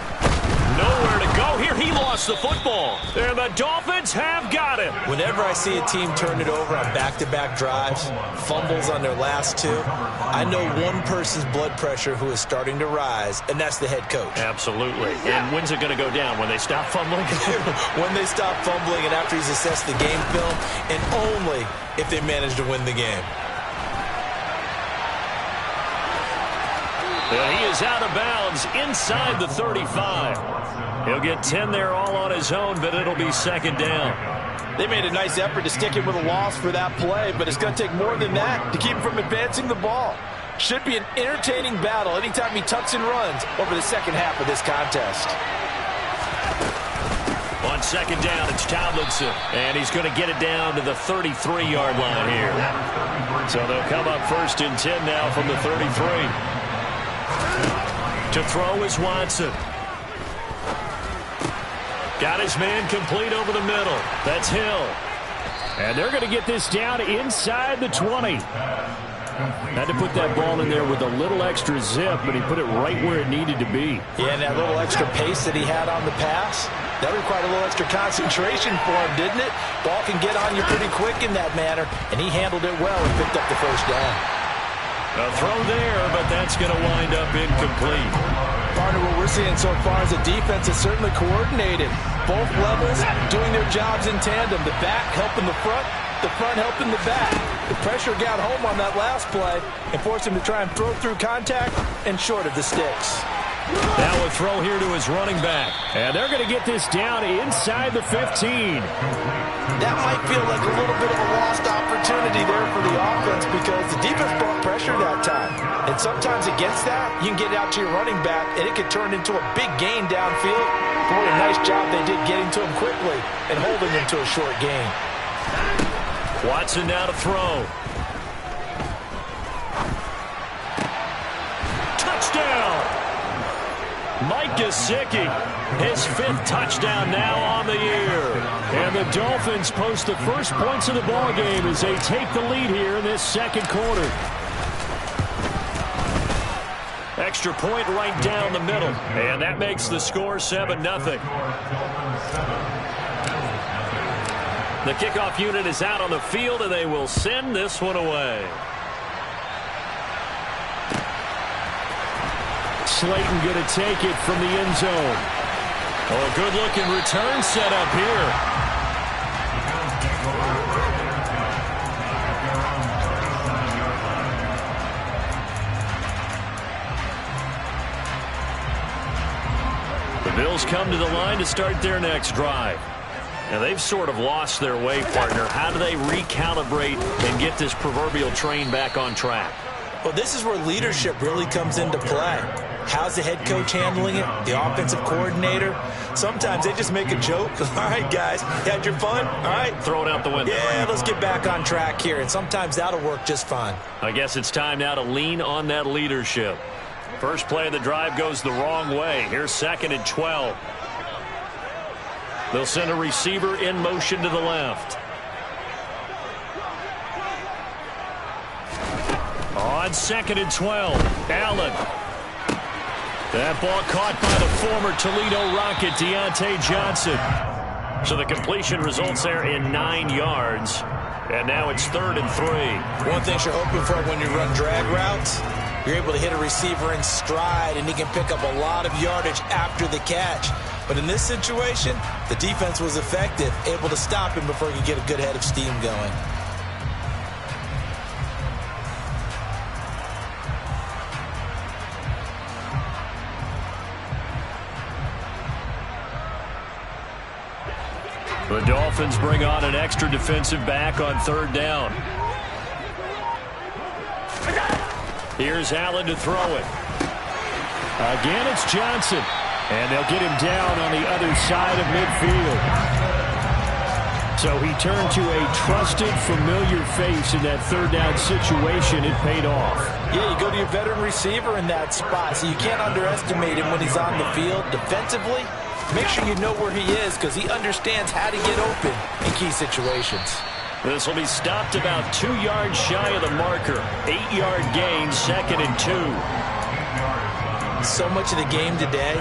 Nowhere to go here. He lost the football. And the Dolphins have got it.
Whenever I see a team turn it over on back-to-back drives, fumbles on their last two, I know one person's blood pressure who is starting to rise, and that's the head coach.
Absolutely. And when's it going to go down? When they stop fumbling?
When they stop fumbling and after he's assessed the game film, and only if they manage to win the game.
And he is out of bounds inside the 35. He'll get 10 there all on his own, but it'll be second down.
They made a nice effort to stick him with a loss for that play, but it's going to take more than that to keep him from advancing the ball. Should be an entertaining battle anytime he tucks and runs over the second half of this contest.
On second down, it's Tomlinson, and he's going to get it down to the 33-yard line here. So they'll come up first and 10 now from the 33. To throw is Watson. Got his man complete over the middle. That's Hill. And they're going to get this down inside the 20. Had to put that ball in there with a little extra zip, but he put it right where it needed to be.
Yeah, and that little extra pace that he had on the pass, that required a little extra concentration for him, didn't it? Ball can get on you pretty quick in that manner, and he handled it well and picked up the first down.
A throw there, but that's going to wind up incomplete.
Partner, what we're seeing so far is the defense is certainly coordinated. Both levels doing their jobs in tandem. The back helping the front helping the back. The pressure got home on that last play and forced him to try and throw through contact and short of the sticks.
Now a throw here to his running back. And they're going to get this down inside the 15.
That might feel like a little bit of a lost opportunity there for the offense because the defense brought pressure that time. And sometimes against that, you can get out to your running back, and it could turn into a big gain downfield. But what a nice job they did getting to him quickly and holding him to a short gain.
Watson now to throw. Touchdown! Mike Gesicki, his 5th touchdown now on the year. And the Dolphins post the first points of the ball game as they take the lead here in this second quarter. Extra point right down the middle. And that makes the score 7-0. The kickoff unit is out on the field, and they will send this one away. Slayton going to take it from the end zone. Oh, a good-looking return set up here. The Bills come to the line to start their next drive. Now, they've sort of lost their way, partner. How do they recalibrate and get this proverbial train back on track?
Well, this is where leadership really comes into play. How's the head coach handling it? The offensive coordinator? Sometimes they just make a joke. All right, guys, you had your fun? All right.
Throw it out the window.
Yeah, let's get back on track here. And sometimes that'll work just fine.
I guess it's time now to lean on that leadership. First play of the drive goes the wrong way. Here's 2nd and 12. They'll send a receiver in motion to the left. On 2nd and 12, Allen. That ball caught by the former Toledo Rocket, Deontay Johnson. So the completion results there in 9 yards. And now it's 3rd and 3.
One thing you're hoping for when you run drag routes, you're able to hit a receiver in stride, and he can pick up a lot of yardage after the catch. But in this situation, the defense was effective, able to stop him before he could get a good head of steam going.
The Dolphins bring on an extra defensive back on 3rd down. Here's Allen to throw it. Again, it's Johnson. And they'll get him down on the other side of midfield. So he turned to a trusted, familiar face in that 3rd down situation. It paid off.
Yeah, you go to your veteran receiver in that spot, so you can't underestimate him when he's on the field. Defensively, make sure you know where he is because he understands how to get open in key situations.
This will be stopped about 2 yards shy of the marker. 8-yard gain, 2nd and 2.
so much of the game today,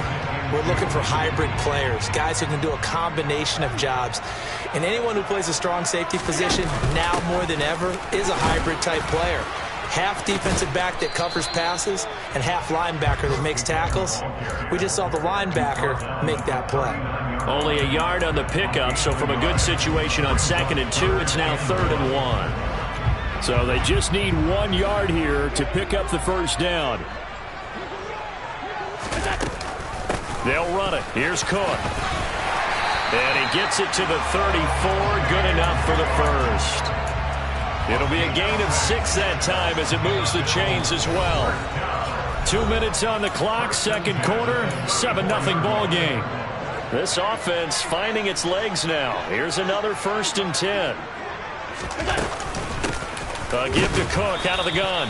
we're looking for hybrid players, guys who can do a combination of jobs. And anyone who plays a strong safety position, now more than ever, is a hybrid-type player. Half defensive back that covers passes and half linebacker that makes tackles. We just saw the linebacker make that play.
Only a yard on the pickup, so from a good situation on 2nd and 2, it's now 3rd and 1.
So they just need 1 yard here to pick up the first down.
They'll run it. Here's Cook. And he gets it to the 34. Good enough for the first. It'll be a gain of 6 that time as it moves the chains as well. 2 minutes on the clock, second quarter, 7-0 ball game. This offense finding its legs now. Here's another 1st and 10. A give to Cook out of the gun.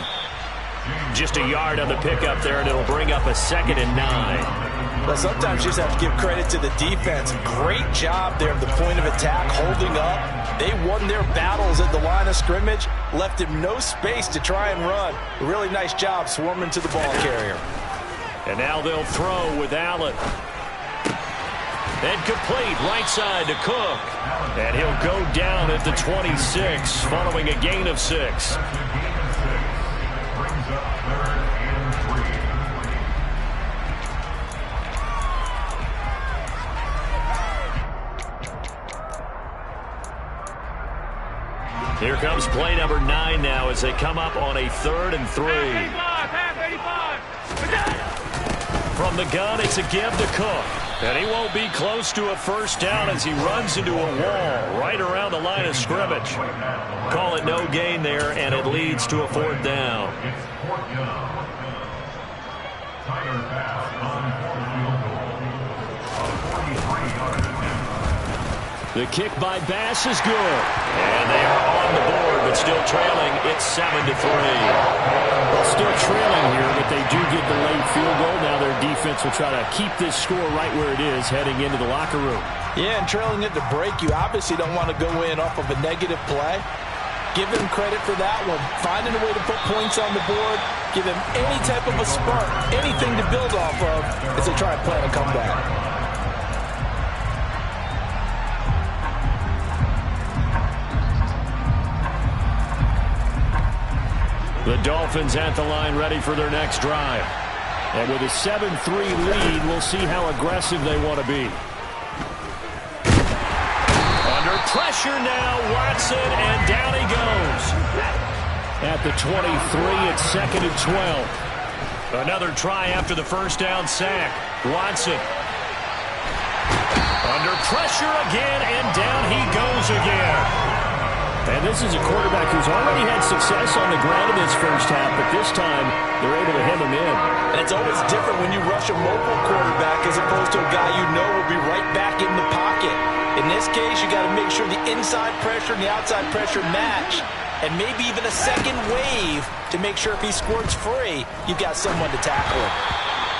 Just a yard on the pickup there, and it'll bring up a 2nd and 9.
Well, sometimes you just have to give credit to the defense. Great job there at the point of attack, holding up. They won their battles at the line of scrimmage, left him no space to try and run. A really nice job swarming to the ball carrier.
And now they'll throw with Allen. And complete right side to Cook. And he'll go down at the 26 following a gain of 6. Here comes play number 9 now as they come up on a 3rd and 3. From the gun, it's a give to Cook. And he won't be close to a first down as he runs into a wall right around the line of scrimmage. Call it no gain there, and it leads to a 4th down. The kick by Bass is good. And they are on the board, but still trailing. It's 7-3.
Well, still trailing here, but they do get the late field goal. Now their defense will try to keep this score right where it is heading into the locker room.
Yeah, and trailing at the break, you obviously don't want to go in off of a negative play. Give him credit for that one. Finding a way to put points on the board. Give him any type of a spark, anything to build off of as they try and plan a comeback.
The Dolphins at the line ready for their next drive.
And with a 7-3 lead, we'll see how aggressive they want to be.
Under pressure now, Watson, and down he goes.
At the 23, it's 2nd and 12.
Another try after the first down sack. Watson. Under pressure again, and down he goes again.
And this is a quarterback who's already had success on the ground in this first half, but this time they're able to hem him in.
And it's always different when you rush a mobile quarterback as opposed to a guy you know will be right back in the pocket. In this case, you got to make sure the inside pressure and the outside pressure match, and maybe even a second wave to make sure if he squirts free, you've got someone to tackle him.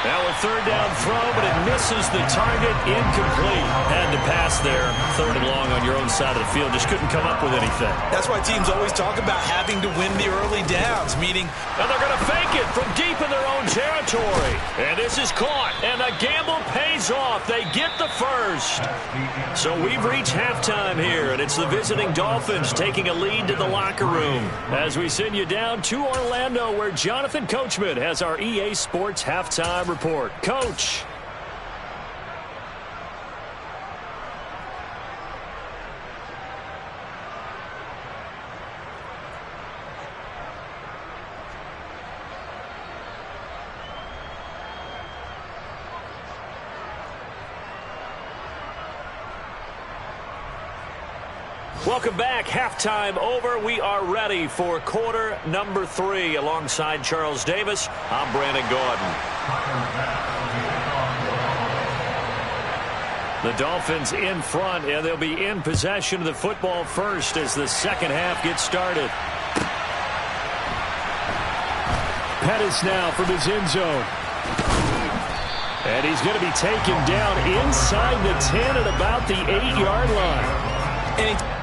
Now a 3rd down throw, but it misses the target. Incomplete. Had to pass there. 3rd and long on your own side of the field. Just couldn't come up with anything.
That's why teams always talk about having to win the early downs, meaning...
And they're going to fake it from deep in their own territory. And this is caught. And the gamble pays off. They get the first. So we've reached halftime here, and it's the visiting Dolphins taking a lead to the locker room. As we send you down to Orlando, where Jonathan Coachman has our EA Sports halftime report. Coach. Welcome back. Halftime over. We are ready for quarter number 3. Alongside Charles Davis, I'm Brandon Gordon. The Dolphins in front, and they'll be in possession of the football first as the second half gets started.
Pettis now from his end zone. And he's going to be taken down inside the 10 at about the 8-yard line.
And